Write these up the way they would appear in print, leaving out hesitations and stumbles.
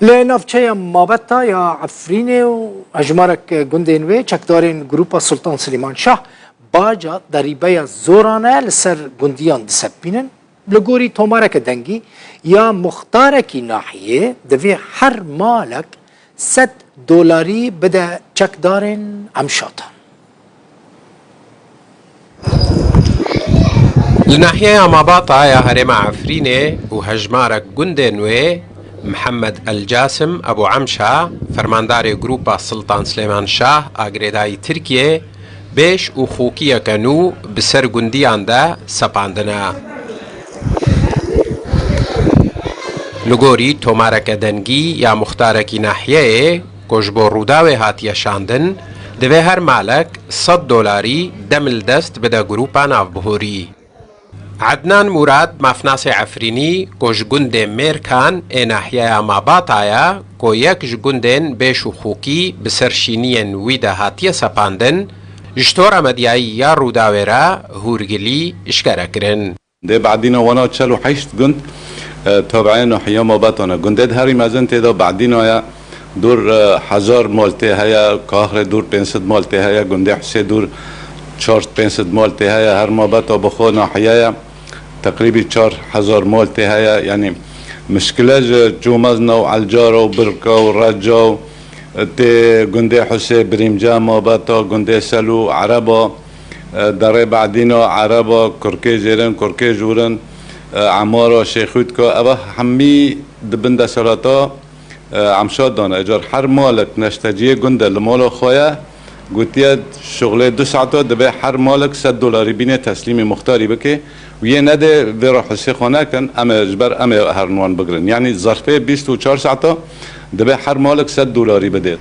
لنافچه مابتا یا عفرین و اجمارک گندین وی چکدارین گروپا سلطان سلیمان شاه باجا دریبه زورانه لسر گندیان دسپینن لگوری تومارک دنگی یا مختارکی ناحیه دوی هر مالک $100 بده چکدارین امشاتا. لناحية ماباطا يا هرم عفرينة وهجمارك جندنوي محمد الجاسم أبو عمشا فرماندار جروبا سلطان سليمان شاه أجريداي تركيا بيش وخوكية كانوا بسر جنديان دا سباندنا لغوري تومارك دنگي يا مختاركي ناحية كوشبو روداوي هاتيا شاندن دوه هر مالك $100 دمل دست بدا جروبا ناف بهوري. عدنان مراد مفناس عفريني كوش جندن ميركان ناحية ماباطايا كو يك جندن بيشو خوكي بسرشينيين ويدا هاتيا سپاندن جشتور مدياي يا روداويرا هورجلي اشكركرن ده بعدين وانا تشالو حيشت جند تابعين ناحية ماباطانا جندد هاري مازن تدا بعدين يا دور 1000 مالتي هيا كاهر دور 500 مالتي هيا جندي حسي دور 400 مالتي هيا هر ماباطا بخو ناحية تقريبا 4000 مالتي هيا يعني مشكلة جومزنا وعلجارة وبركة ورجة تي جندي حسي بريمجا ماباطا جندي سلو عربة داري بعدينو عربة كركي جيرن كركي جورن عمارة شيخوتكو أبا حمي دبندا سلاطا عمشاد دانا اجار هر مالك نشتجيه جنده لمالو خويا قلت شغله 2 ساعات دبي هر مالك $100 بينه تسليم مختاري بكي ويه نده بيروح حسي خانه كان اما اجبر اما هرنوان بقرن يعني ظرفه 24 ساعات دبي هر مالك $100 بده.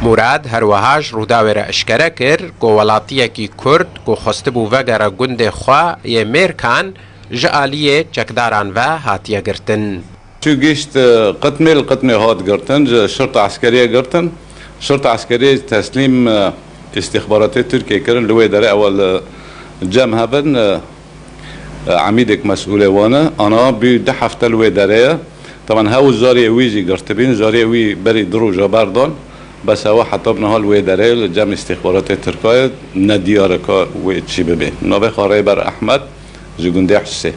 مراد هروهاج روداوره اشکره کر کو ولاتیه کی کرد کو خستبو وگره گنده خوا یه میرکان جعالیه چکداران و هاتیه گرتن. شو جيشت القتمة هاد قرتن شرطة عسكرية قرتن شرطة عسكرية تسليم استخبارات تركيا كرن لوي داري أول جام هبن عميدك مسؤولة وانا أنا بدحفت لوي داري طبعا هاو زاري ويجي قرتبين زاري وي بري دروجة باردون بس هو حطبنا هالوي داري جام استخبارات تركيا ندياركا ويتشي ببي نوبي خاريبر أحمد جوجندي حسي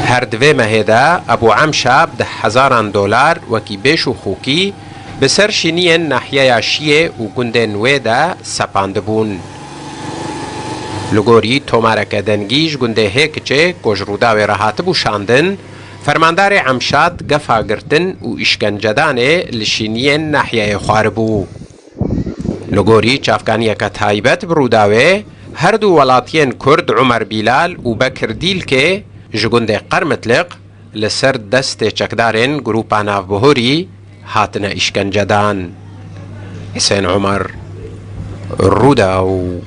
هر دوی مهدا ابو عمشا ده $1000 وکی بیشو خوکی بسر شینین ناحیه شیه و گندن ویدا سپاندبون. لگوری تومارک دنگیش گنده هیک چه کج روداوی راحتبو شاندن فرماندار عمشاد گفا گرتن و اشکنجدانه لشینین ناحیه خواربو. لگوری چافکانی که تایبت بروداوی هر دو ولاتین کرد عمر بیلال و بکر دیل که جگنده قرمتلق لسر دست چکدارن گروپا ناف بهوری هاتنا اشکنجدان. حسین عمر روداو